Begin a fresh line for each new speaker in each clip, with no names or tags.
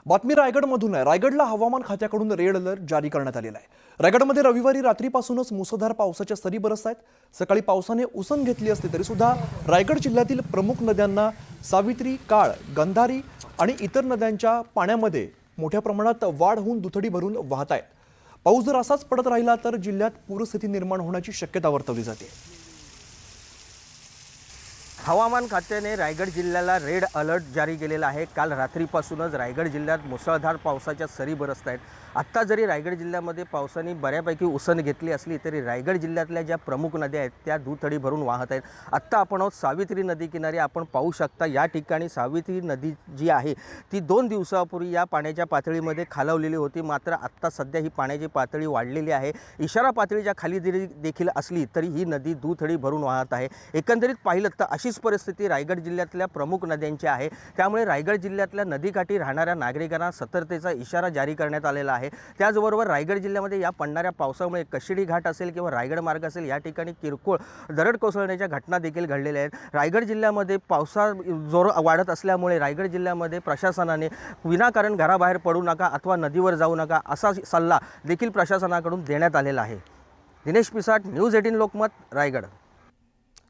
बातमी रायगडमधून आहे। रायगडला हवामान खात्याकडून रेड अलर्ट जारी करण्यात आलेला आहे। रायगडमध्ये रविवारी रात्रीपासूनच मुसळधार पावसाच्या सरी बरसत आहेत। सकाळी पावसाने उसण घेतली असली तरी सुद्धा रायगड जिल्ह्यातील प्रमुख नद्यांना सावित्री, काळ, गंधारी आणि इतर नद्यांच्या पाण्यामध्ये मोठ्या प्रमाणात वाढ होऊन दुथडी भरून वाहत आहेत। पाऊस जर असाच पडत राहिला तर जिल्ह्यात पूरस्थिती निर्माण होण्याची शक्यता वर्तवली जाते।
हवामान खात्याने रायगड जिल्ह्याला रेड अलर्ट जारी केलेला आहे। काल रात्रीपासूनच रायगड जिल्ह्यात मुसळधार पावसाच्या सरी बरसत आहेत। आत्ता जरी रायगड जिल्ह्यामध्ये पावसाने बऱ्यापैकी उसण घेतली असली तरी रायगड जिल्ह्यातल्या ज्या प्रमुख नद्या आहेत त्या दुथडी भरून वाहत आहेत। आत्ता आपण आहोत सावित्री नदी किनारी। आपण पाहू शकता या ठिकाणी सावित्री नदी जी आहे ती 2 दिवसापूर्वी या पाण्याच्या पातळीमध्ये खालावलेली होती, मात्र आत्ता सध्या ही पाण्याची पातळी वाढलेली आहे। इशारा पातळीच्या खाली जरी देखील असली तरी ही नदी दुथडी भरून वाहत आहे। एकंदरीत पाहिलं तर अशीच परिस्थिती रायगड जिल्ह्यातल्या प्रमुख नद्यांची आहे। त्यामुळे रायगड जिल्ह्यातल्या नदीकाठी राहणाऱ्या नागरिकांना सतर्कतेचा इशारा जारी करण्यात आलेला आहे। त्याचबरोबर रायगड जिल्ह्यामध्ये या पडणाऱ्या पावसामुळे कशिडी घाट असेल किंवा रायगड मार्ग असेल या ठिकाणी किरकोळ दरड कोसळण्याच्या घटना देखील घडलेल्या आहेत। रायगड जिल्ह्यामध्ये पावसा जोर वाढत असल्यामुळे रायगड जिल्ह्यामध्ये प्रशासनाने विनाकारण घराबाहेर पडू नका अथवा नदीवर जाऊ नका असा सल्ला देखील प्रशासनाकडून देण्यात आलेला आहे। दिनेश पिसाट, न्यूज 18 लोकमत, रायगड।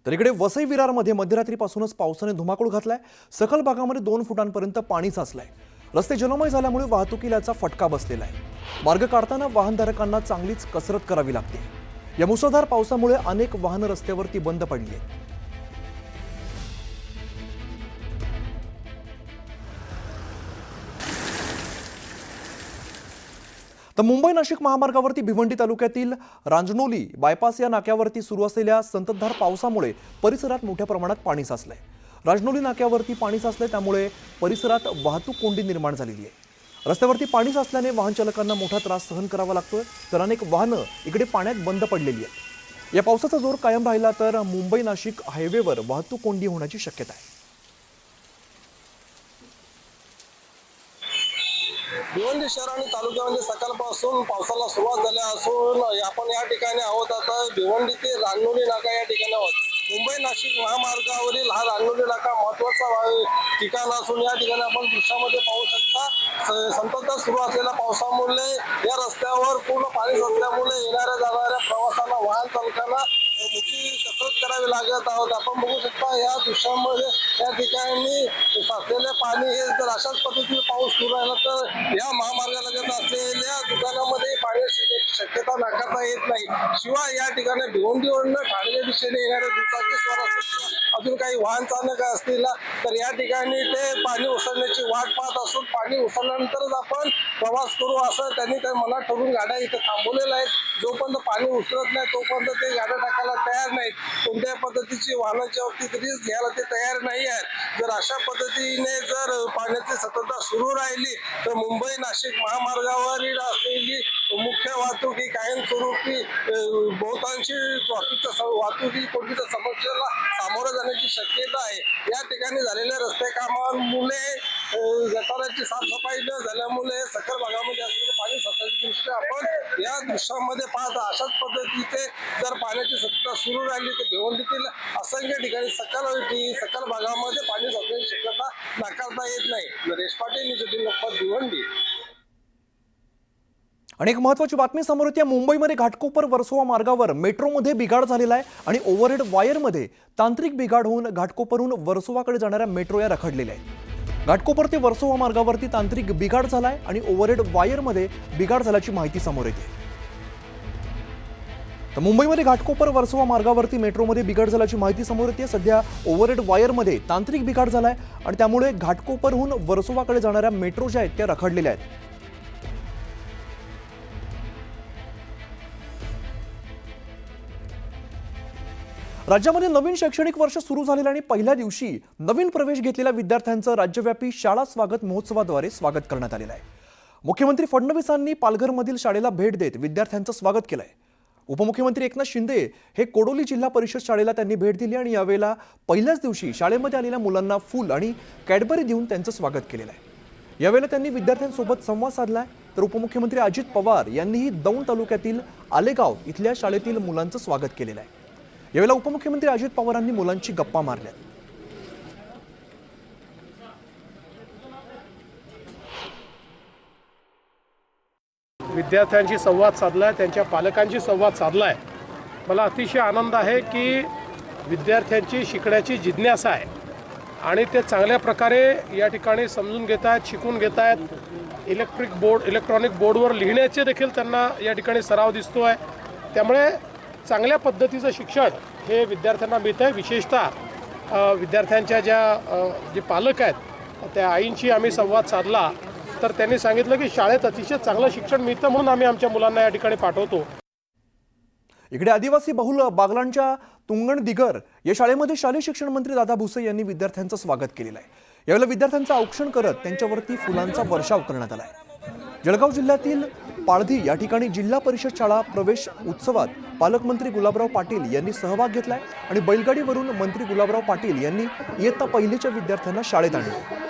तर इकडे वसई विरारमध्ये मध्यरात्रीपासूनच पावसाने धुमाकूळ घातलाय। सखल भागामध्ये 2 फुटांपर्यंत पाणी साचलंय। रस्ते जलमय झाल्यामुळे वाहतुकीला याचा फटका बसलेला आहे। मार्ग काढताना वाहनधारकांना चांगलीच कसरत करावी लागते। या मुसळधार पावसामुळे अनेक वाहनं रस्त्यावरती बंद पडली आहेत। तर मुंबई नाशिक महामार्गावरती भिवंडी तालुक्यातील रांजणोली बायपास या नाक्यावरती सुरू असलेल्या संततधार पावसामुळे परिसरात मोठ्या प्रमाणात पाणी साचलंय। रांजणोली नाक्यावरती पाणी साचलंय, त्यामुळे परिसरात वाहतूक कोंडी निर्माण झालेली आहे। रस्त्यावरती पाणी साचल्याने वाहन चालकांना मोठा त्रास सहन करावा लागतोय, तर अनेक वाहनं इकडे पाण्यात बंद पडलेली आहेत। या पावसाचा जोर कायम राहिला तर मुंबई नाशिक हायवेवर वाहतूक कोंडी होण्याची शक्यता आहे।
भिवंडी शहर आणि तालुक्यामध्ये सकाळपासून पावसाला सुरुवात झाली असून आपण या ठिकाणी आहोत। आता भिवंडी ते रांजणोली नाका या ठिकाणी आहोत। मुंबई नाशिक महामार्गावरील हा रांजणोली नाका महत्त्वाचा ठिकाण असून या ठिकाणी आपण दृश्यामध्ये पाहू शकता संततधार सुरू असलेल्या पावसामुळे या रस्त्यावर पूर्ण पाणी साचल्यामुळे येणाऱ्या जाणाऱ्या प्रवाशांना वाहन चालकांना मोठी कसरत करावी लागत आहोत। आपण बघू शकता या दृश्यामध्ये या ठिकाणी साचलेले पाणी हे जर अशाच पद्धतीने पाऊस सुरू राहिला तर या महामार्गालगत असलेल्या दुकानामध्ये पाणी शिरण्याची शक्यता नाकारता येत नाही। शिवाय या ठिकाणी भिवंडीवरून ठाण्याच्या दिशेने येणाऱ्या दुचाकीस्वार असतील अजून काही वाहन चालक असतील तर या ठिकाणी ते पाणी उसळण्याची वाट पाहत असून पाणी उसळल्यानंतरच आपण प्रवास करू असं त्यांनी त्या मनात ठरवून गाड्या इथं थांबवलेल्या आहेत। जोपर्यंत पाणी उसळत नाही तोपर्यंत ते गाड्या टाकायला तयार नाहीत। कोणत्याही पद्धतीची वाहनाच्या बाबतीत रिस्क घ्यायला ते तयार नाही आहेत। जर अशा पद्धतीने जर पाण्याची सततता सुरू राहिली तर मुंबई नाशिक महामार्गावरील असलेली मुख्य वाहतूक ही कायमस्वरूपी बहुतांशी वाहतुकी कोंडीच्या समस्येला सामोरं जाण्याची शक्यता आहे। या ठिकाणी झालेल्या रस्ते कामांमुळे गटाराची साफसफाई न झाल्यामुळे सखल भागामध्ये असलेले पाणी साचल्याची दृश्य आपण या दृश्यामध्ये पाहता। अशाच पद्धतीचे जर पाण्याची सततता सुरू राहिली तर भिवंडीतील असंख्य ठिकाणी सखल भागामध्ये पाणी साचण्याची शक्यता नाकारता येत नाही। नरेश पाटील, न्यूज 18 लोकमत, भिवंडी।
आणि एक महत्त्वाची बातमी समोर येते। मुंबईमध्ये घाटकोपर वर्सोवा मार्गावर मेट्रोमध्ये बिघाड झालेला आहे आणि ओव्हरहेड वायरमध्ये तांत्रिक बिघाड होऊन घाटकोपरहून वर्सोवाकडे जाणाऱ्या मेट्रो या रखडलेल्या आहेत। घाटकोपर ते वर्सोवा मार्गावरती तांत्रिक बिघाड झालाय आणि ओव्हरहेड वायरमध्ये बिघाड झाल्याची माहिती समोर येते। तर मुंबईमध्ये घाटकोपर वर्सोवा मार्गावरती मेट्रोमध्ये बिघाड झाल्याची माहिती समोर येते। सध्या ओव्हरहेड वायरमध्ये तांत्रिक बिघाड झालाय आणि त्यामुळे घाटकोपरहून वर्सोवाकडे जाणाऱ्या मेट्रो ज्या आहेत त्या रखडलेल्या आहेत। राज्यामध्ये नवीन शैक्षणिक वर्ष सुरू झालेलं आणि पहिल्या दिवशी नवीन प्रवेश घेतलेल्या विद्यार्थ्यांचं राज्यव्यापी शाळा स्वागत महोत्सवाद्वारे स्वागत करण्यात आलेलं आहे। मुख्यमंत्री फडणवीसांनी पालघरमधील शाळेला भेट देत विद्यार्थ्यांचं स्वागत केलंय। उपमुख्यमंत्री एकनाथ शिंदे हे कोडोली जिल्हा परिषद शाळेला त्यांनी भेट दिली आणि यावेळेला पहिल्याच दिवशी शाळेमध्ये आलेल्या मुलांना फूल आणि कॅडबरी देऊन त्यांचं स्वागत केलेलं आहे। यावेळेला त्यांनी विद्यार्थ्यांसोबत संवाद साधलाय। तर उपमुख्यमंत्री अजित पवार यांनीही दौंड तालुक्यातील आलेगाव इथल्या शाळेतील मुलांचं स्वागत केलेलं आहे। यावेळेला उपमुख्यमंत्री अजित पवारांनी मुलांची गप्पा मारल्या।
विद्यार्थ्यांशी संवाद साधला आहे, त्यांच्या पालकांशी संवाद साधला आहे. मला अतिशय आनंद आहे की विद्यार्थ्यांची शिकण्याची जिज्ञासा आहे आणि ते चांगल्या प्रकारे या ठिकाणी समजून घेत आहेत, शिकून घेत आहेत. इलेक्ट्रॉनिक बोर्डवर लिहिण्याचे देखील त्यांना या ठिकाणी सराव दिसतो आहे. त्यामुळे चांगल्या पद्धतीचं शिक्षण हे विद्यार्थ्यांना मिळतं आहे. विशेषतः विद्यार्थ्यांच्या जे पालक आहेत त्या आईंशी आम्ही संवाद साधला तर त्यांनी सांगितलं की शाळेत अतिशय चांगलं शिक्षण मिळतं म्हणून आम्ही आमच्या मुलांना या ठिकाणी पाठवतो.
इकडे आदिवासी बहुल बागलांच्या तुंगण दिगर या शाळेमध्ये शालेय शिक्षण मंत्री दादा भुसे यांनी विद्यार्थ्यांचं स्वागत केलेलं आहे. यावेळेला विद्यार्थ्यांचं औक्षण करत त्यांच्यावरती फुलांचा वर्षाव करण्यात आला आहे. जळगाव जिल्ह्यातील पाळधी या ठिकाणी जिल्हा परिषद शाळा प्रवेश उत्सवात पालकमंत्री गुलाबराव पाटील यांनी सहभाग घेतलाय आणि बैलगाडीवरून मंत्री गुलाबराव पाटील यांनी इयत्ता पहिलीच्या विद्यार्थ्यांना शाळेत आणले.